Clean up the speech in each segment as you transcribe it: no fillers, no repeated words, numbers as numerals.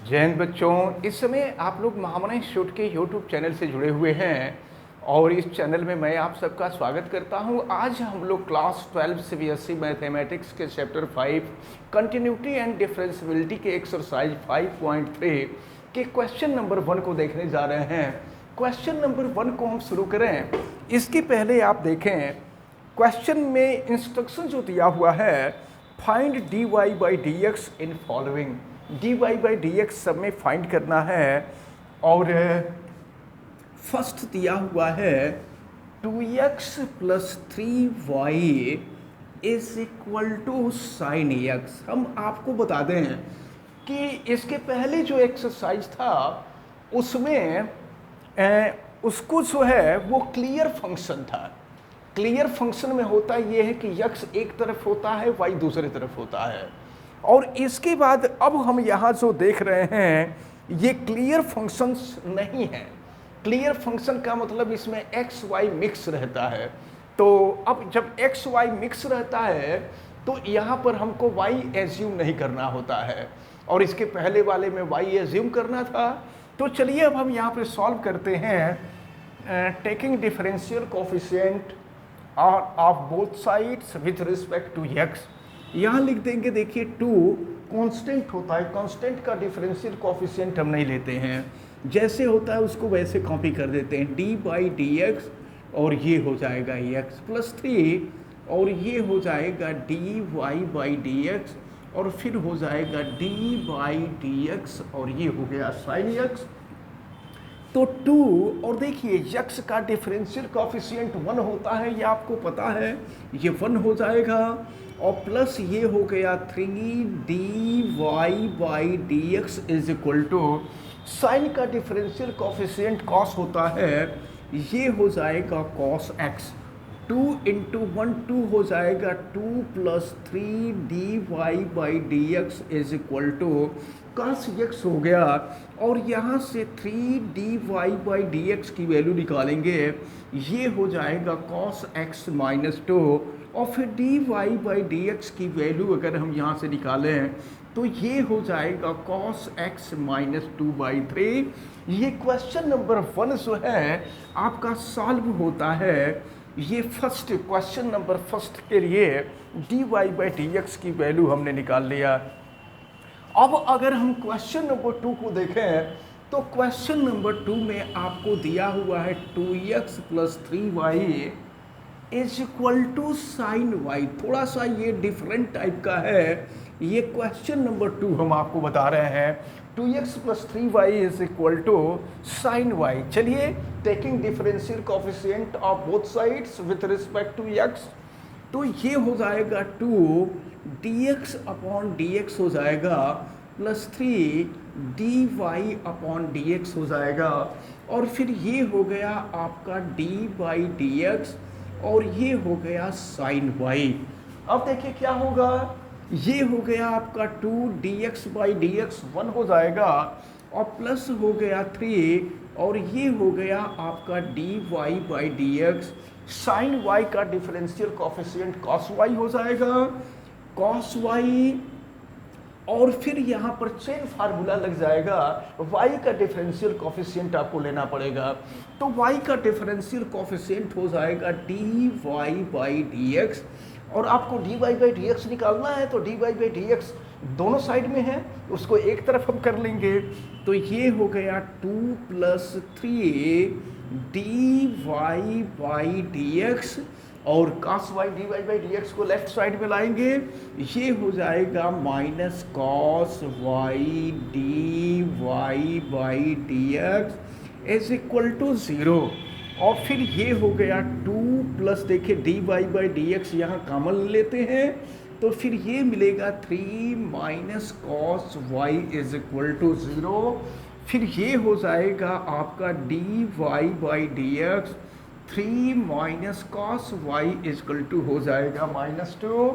जय हिंद बच्चों। इस समय आप लोग महामना इंस्टीट्यूट के यूट्यूब चैनल से जुड़े हुए हैं और इस चैनल में मैं आप सबका स्वागत करता हूं। आज हम लोग क्लास 12 सीबीएसई मैथमेटिक्स के चैप्टर 5 कंटिन्यूटी एंड डिफरेंशियबिलिटी के एक्सरसाइज 5.3 के क्वेश्चन नंबर 1 को देखने जा रहे हैं। क्वेश्चन नंबर 1 को हम शुरू करें इसके पहले आप देखें क्वेश्चन में इंस्ट्रक्शन जो दिया हुआ है, find dy by d x in following. dy by d x सब में फाइंड करना है और फर्स्ट दिया हुआ है 2x plus 3y is equal to sine x. हम आपको बता दें कि इसके पहले जो एक्सरसाइज था उसमें उसको जो है वो क्लियर फंक्शन था। क्लियर फंक्शन में होता ये है कि x एक तरफ होता है, y दूसरी तरफ होता है। और इसके बाद अब हम यहाँ जो देख रहे हैं ये क्लियर फंक्शंस नहीं है। क्लियर फंक्शन का मतलब इसमें x y मिक्स रहता है। तो अब जब x y मिक्स रहता है तो यहाँ पर हमको y एज्यूम नहीं करना होता है और इसके पहले वाले में y एज्यूम करना था। तो चलिए अब हम यहाँ पे सॉल्व करते हैं taking differential coefficient of both sides with respect to x। यहाँ लिख देंगे, देखिए 2 कांस्टेंट होता है, कांस्टेंट का डिफरेंशियल कोफिशिएंट हम नहीं लेते हैं, जैसे होता है उसको वैसे कॉपी कर देते हैं। डी बाई डी एक्स और ये हो जाएगा x प्लस 3 और ये हो जाएगा d y by d x और फिर हो जाएगा डी बाई डी एक्स और ये हो गया साइन x। तो 2 और देखिए x का डिफरेंशियल कोफिशिएंट 1 होता है, ये आपको पता है, ये 1 हो जाएगा और प्लस ये हो गया 3 d y by d x is equal to sine का डिफरेंशियल कोफिशिएंट कॉस होता है, ये हो जाएगा कॉस x। 2 इंटू 1 2 हो जाएगा 2 plus 3 d y by d x is equal to cos x हो गया और यहाँ से 3 d y by d x की वैल्यू निकालेंगे, ये हो जाएगा कॉस x माइनस 2 और फिर d y by d x की वैल्यू अगर हम यहाँ से निकालें तो ये हो जाएगा cos x माइनस 2/3। ये क्वेश्चन नंबर 1 जो है आपका सॉल्व होता है। ये फर्स्ट क्वेश्चन नंबर फर्स्ट के लिए d y by d x की वैल्यू हमने निकाल लिया। अब अगर हम क्वेश्चन नंबर 2 को देखें तो क्वेश्चन नंबर 2 में आपको दिया हुआ है 2x plus 3y is equal to sine y. थोड़ा सा ये डिफरेंट टाइप का है। ये क्वेश्चन नंबर 2 हम आपको बता रहे हैं 2x plus 3y is equal to sine y. चलिए taking differential coefficient of both sides with respect to x, तो ये हो जाएगा 2 dx अपॉन dx हो जाएगा प्लस 3 dy अपॉन dx हो जाएगा और फिर ये हो गया आपका d बाई डी एक्स और ये हो गया साइन y। अब देखिए क्या होगा, ये हो गया आपका 2 dx बाई डी एक्स 1 हो जाएगा और प्लस हो गया 3 और ये हो गया आपका dy by d x sine y का डिफरेंशियल कोफिशिएंट cos y हो जाएगा cos y और फिर यहाँ पर चेन फार्मूला लग जाएगा। y का डिफरेंशियल कोफिशिएंट आपको लेना पड़ेगा, तो y का डिफरेंशियल कोफिशिएंट हो जाएगा dy बाई डी एक्स और आपको dy बाई डी एक्स निकालना है तो dy बाई डी एक्स दोनों साइड में है, उसको एक तरफ हम कर लेंगे। तो ये हो गया 2 plus 3 dy by d x और cos y dy by d x को लेफ्ट साइड में लाएंगे, ये हो जाएगा minus cos y dy by d x is equal to 0 और फिर ये हो गया 2 प्लस देखिए dy बाई डी एक्स यहाँ कॉमन लेते हैं तो फिर ये मिलेगा 3 minus cos y is equal to 0। फिर ये हो जाएगा आपका dy by d x 3 minus cos y is equal to हो जाएगा माइनस 2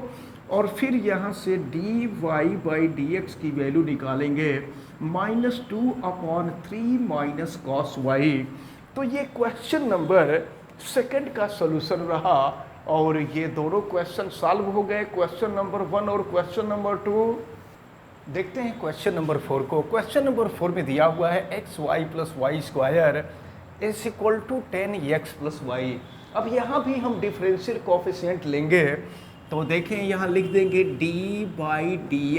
और फिर यहाँ से dy बाई डी एक्स की वैल्यू निकालेंगे minus 2 upon 3 minus cos y। तो ये क्वेश्चन नंबर सेकंड का सॉल्यूशन रहा और ये दोनों क्वेश्चन सॉल्व हो गए, क्वेश्चन नंबर 1 और क्वेश्चन नंबर 2। देखते हैं क्वेश्चन नंबर 4 को। क्वेश्चन नंबर 4 में दिया हुआ है x y plus y square is equal to 10x plus y. अब यहाँ भी हम डिफरेंशियल कोफिशिएंट लेंगे, तो देखें यहाँ लिख देंगे d by d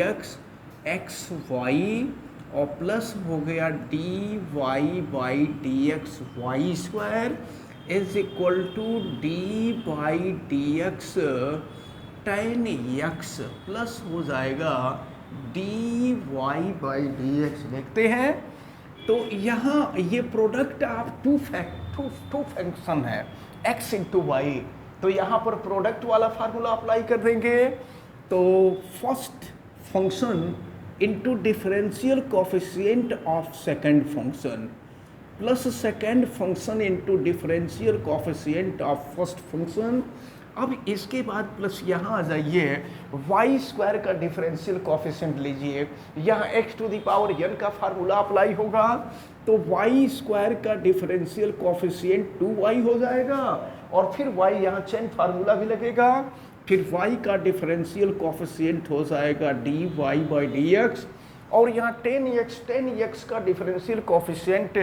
x y और प्लस हो गया dy by d x y square is equal to d by d x 10x plus हो जाएगा dy बाई डी एक्स। देखते हैं तो यहाँ ये प्रोडक्ट ऑफ टू फंक्शन है x इंटू वाई, तो यहाँ पर प्रोडक्ट वाला फार्मूला अप्लाई कर देंगे। तो first function into differential coefficient of second function plus second function into differential coefficient of first function. अब इसके बाद प्लस यहाँ आ जाइए वाई स्क्वायर का डिफरेंशियल कोफिशिएंट लीजिए, यहाँ x to the power n का फार्मूला अप्लाई होगा, तो वाई स्क्वायर का डिफरेंशियल कोफिशिएंट 2y हो जाएगा और फिर y यहाँ चेन फार्मूला भी लगेगा, फिर y का डिफरेंशियल कोफिशिएंट हो जाएगा dy बाई डी एक्स और यहाँ 10x का डिफरेंशियल कोफिशिएंट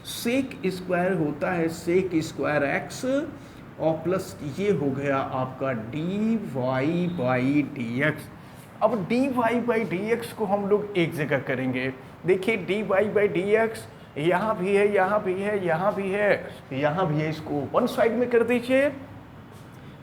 सेक स्क्वायर होता है सेक स्क्वायर x और प्लस ये हो गया आपका dy बाई डी एक्स। अब dy बाई डी एक्स को हम लोग एक जगह करेंगे। देखिए dy बाई डी एक्स यहाँ भी है, यहाँ भी है, यहाँ भी है, यहाँ भी है, इसको वन साइड में कर दीजिए,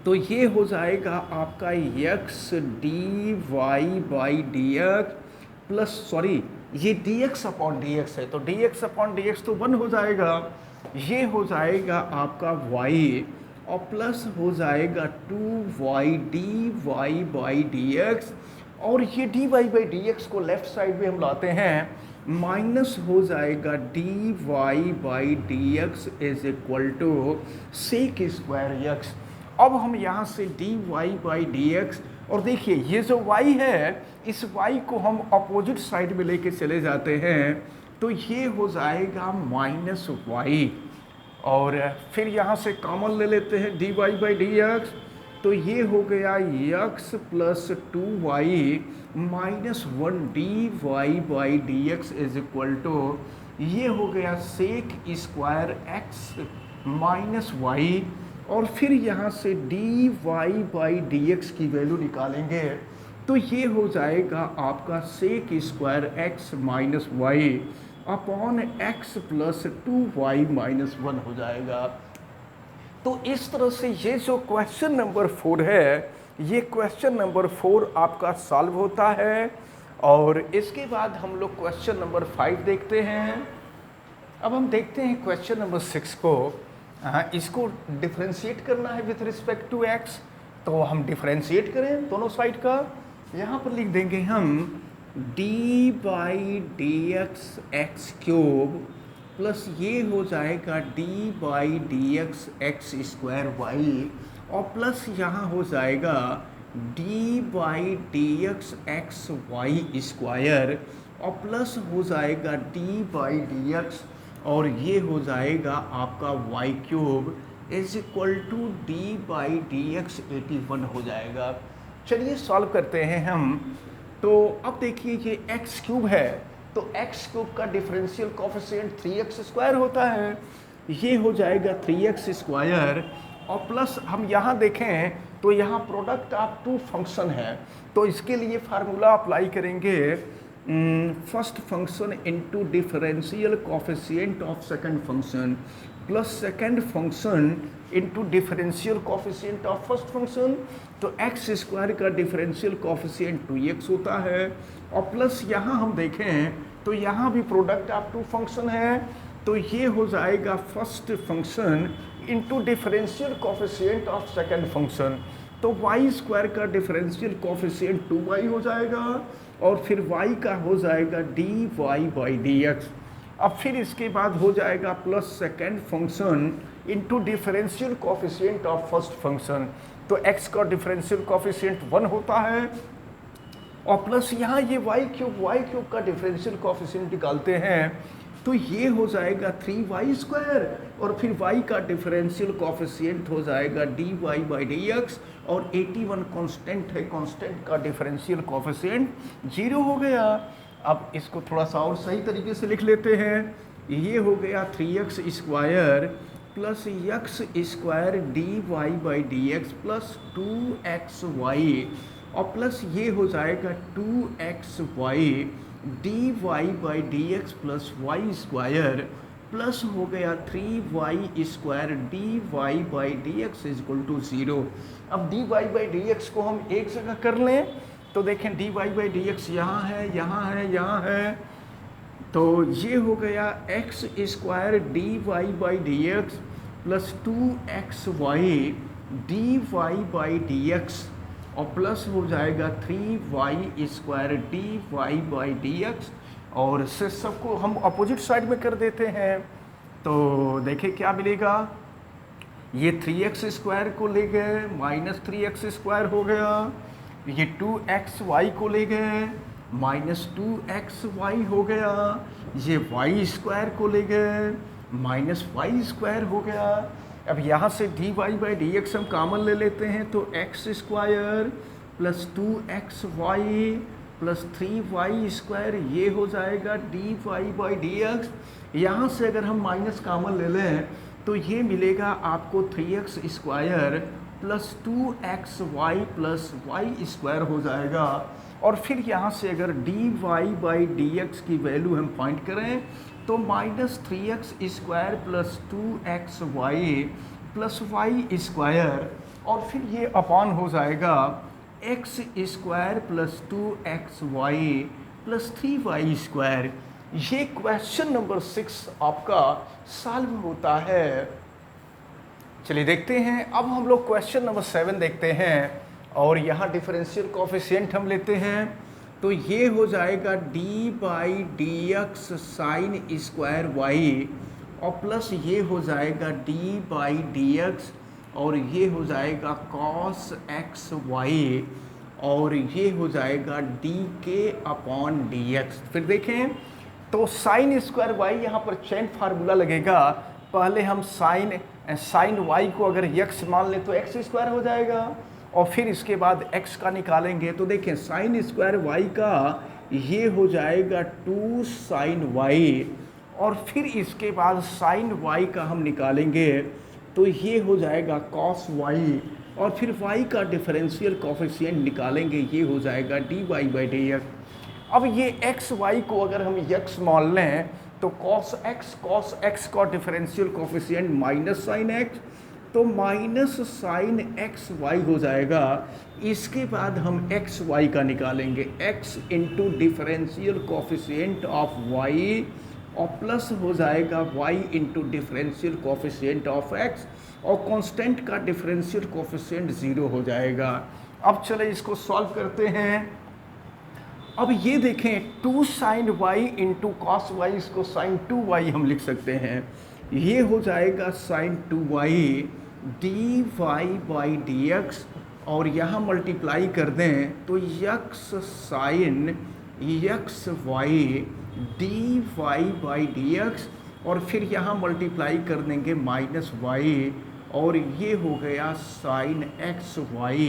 तो ये हो जाएगा आपका x dy by d x plus sorry ये dx अपॉन dx है, तो dx अपॉन dx तो 1 हो जाएगा, ये हो जाएगा आपका y और प्लस हो जाएगा 2y dy बाई dx और ये dy बाई dx को लेफ्ट साइड में हम लाते हैं, माइनस हो जाएगा dy by dx is equal to sec square x। अब हम यहाँ से dy बाई dx और देखिए ये जो y है इस y को हम अपोजिट साइड में लेके चले जाते हैं, तो ये हो जाएगा माइनस y और फिर यहाँ से कॉमन ले लेते हैं dy बाई डी एक्स, तो ये हो गया x plus 2y minus 1 dy by d x is equal to ये हो गया sec square x minus y और फिर यहाँ से dy बाई डी एक्स की वैल्यू निकालेंगे, तो ये हो जाएगा आपका sec square x minus y upon x plus 2y minus 1 हो जाएगा। तो इस तरह से ये जो क्वेश्चन नंबर 4 है, ये क्वेश्चन नंबर 4 आपका सॉल्व होता है। और इसके बाद हम लोग क्वेश्चन नंबर 5 देखते हैं। अब हम देखते हैं क्वेश्चन नंबर 6 को। इसको डिफ्रेंशिएट करना है विथ रिस्पेक्ट टू x, तो हम डिफ्रेंशिएट करें दोनों साइड का। यहाँ पर लिख देंगे हम d by d x x cube plus ये हो जाएगा d by d x x square y और प्लस यहाँ हो जाएगा d by d x x y square और प्लस हो जाएगा d बाई डी एक्स और ये हो जाएगा आपका y cube is equal to d by d x 81 हो जाएगा। चलिए सॉल्व करते हैं हम। तो अब देखिए ये x क्यूब है, तो x क्यूब का डिफरेंशियल कोफिशिएंट 3x स्क्वायर होता है, ये हो जाएगा 3x स्क्वायर और प्लस हम यहाँ देखें तो यहाँ प्रोडक्ट ऑफ टू फंक्शन है, तो इसके लिए फार्मूला अप्लाई करेंगे first function into differential coefficient of second function plus second function into differential coefficient of first function. तो x स्क्वायर का डिफरेंशियल कोफिशिएंट 2x होता है और प्लस यहाँ हम देखें तो यहाँ भी प्रोडक्ट ऑफ टू फंक्शन है, तो ये हो जाएगा first function into differential coefficient of second function. तो y स्क्वायर का डिफरेंशियल कोफिशिएंट 2y हो जाएगा और फिर y का हो जाएगा dy बाई dx। अब फिर इसके बाद हो जाएगा plus second function into differential coefficient of first function. तो x का डिफरेंशियल कोफिशिएंट 1 होता है और प्लस यहाँ ये y क्यूब का डिफरेंशियल कोफिशिएंट निकालते हैं, तो ये हो जाएगा 3y² और फिर y का डिफरेंशियल कोफिशिएंट हो जाएगा dy/dx और 81 कांस्टेंट है, कांस्टेंट का डिफरेंशियल कोफिशिएंट 0 हो गया। अब इसको थोड़ा सा और सही तरीके से लिख लेते हैं। ये हो गया 3x² plus x² dy/dx plus 2xy और प्लस ये हो जाएगा 2xy dy/dx plus y² plus हो गया 3y² dy/dx इक्वल टू 0। अब dy/dx को हम एक जगह कर लें तो देखें dy/dx यहाँ है, यहाँ है, यहाँ है, तो ये हो गया x² dy/dx plus 2xy dy/dx और प्लस हो जाएगा 3y² dy/dx और से सबको हम अपोजिट साइड में कर देते हैं तो देखिए क्या मिलेगा। ये 3x² को ले गए माइनस 3x² हो गया, ये 2xy को ले गए माइनस 2xy हो गया, ये y² को ले गए माइनस y² हो गया। अब यहाँ से dy/dx हम कॉमन ले लेते हैं तो x² plus 2xy plus 3y² ये हो जाएगा dy/dx। यहाँ से अगर हम माइनस कॉमन ले लें तो ये मिलेगा आपको 3x² plus 2xy plus y² हो जाएगा। और फिर यहाँ से अगर dy/dx की वैल्यू हम फाइंड करें तो minus 3x² plus 2xy plus y² और फिर ये अपॉन हो जाएगा x² plus 2xy plus 3y²। ये क्वेश्चन नंबर 6 आपका सॉल्व होता है। चलिए देखते हैं, अब हम लोग क्वेश्चन नंबर 7 देखते हैं और यहाँ डिफरेंशियल कोफिशिएंट हम लेते हैं तो ये हो जाएगा d/dx sin² y और प्लस ये हो जाएगा d/dx और ये हो जाएगा cos xy और ये हो जाएगा dk/dx। फिर देखें तो sin² y यहाँ पर चेन फार्मूला लगेगा। पहले हम sin y को अगर x मान लें तो x² हो जाएगा और फिर इसके बाद x का निकालेंगे तो देखें sin² y का ये हो जाएगा 2 sin y और फिर इसके बाद sin y का हम निकालेंगे तो ये हो जाएगा cos y और फिर y का डिफरेंशियल कोफिशिएंट निकालेंगे, ये हो जाएगा dy/dx। अब ये x y को अगर हम x मान लें तो cos x का differential coefficient minus sin x तो माइनस sin xy हो जाएगा। इसके बाद हम xy का निकालेंगे, x into differential coefficient of y और प्लस हो जाएगा y into differential coefficient of x और कांस्टेंट का डिफरेंशियल कोफिशिएंट 0 हो जाएगा। अब चले इसको सॉल्व करते हैं। अब ये देखें 2 sin y into cos y, इसको sin 2y हम लिख सकते हैं। ये हो जाएगा sin 2y dy/dx और यहाँ मल्टीप्लाई कर दें तो x sin xy dy/dx और फिर यहाँ मल्टीप्लाई कर देंगे माइनस y और ये हो गया sin xy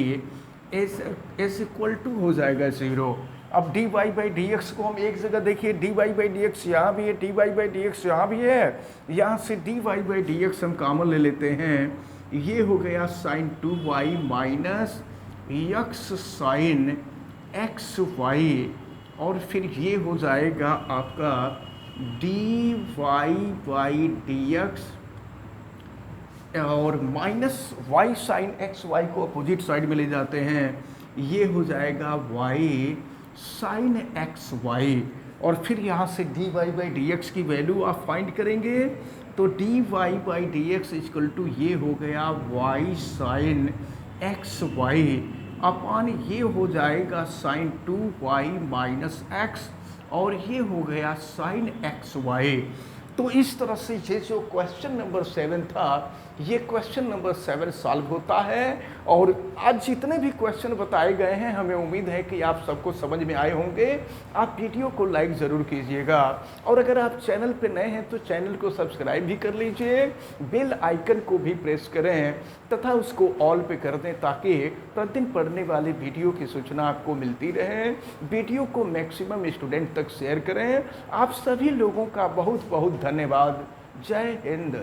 is equal to हो जाएगा 0। अब dy/dx को हम एक जगह देखिए, dy/dx यहाँ भी है, dy/dx यहाँ भी है, यहाँ से dy/dx हम कॉमन ले लेते हैं। ये हो गया sin 2y minus x sin xy और फिर ये हो जाएगा आपका dy/dx और माइनस y sin xy को अपोजिट साइड में ले जाते हैं, ये हो जाएगा y sin xy और फिर यहाँ से dy/dx की वैल्यू आप फाइंड करेंगे तो dy/dx इक्वल टू ये हो गया y sin xy अपॉन ये हो जाएगा sin 2y माइनस x और ये हो गया sin xy। तो इस तरह से ये जो क्वेश्चन नंबर 7 था, ये क्वेश्चन नंबर 7 सॉल्व होता है और आज जितने भी क्वेश्चन बताए गए हैं हमें उम्मीद है कि आप सबको समझ में आए होंगे। आप वीडियो को लाइक ज़रूर कीजिएगा और अगर आप चैनल पे नए हैं तो चैनल को सब्सक्राइब भी कर लीजिए, बेल आइकन को भी प्रेस करें तथा उसको ऑल पे कर दें ताकि प्रतिदिन पढ़ने वाले वीडियो की सूचना आपको मिलती रहे। वीडियो को मैक्सिमम स्टूडेंट तक शेयर करें। आप सभी लोगों का बहुत बहुत धन्यवाद। जय हिंद।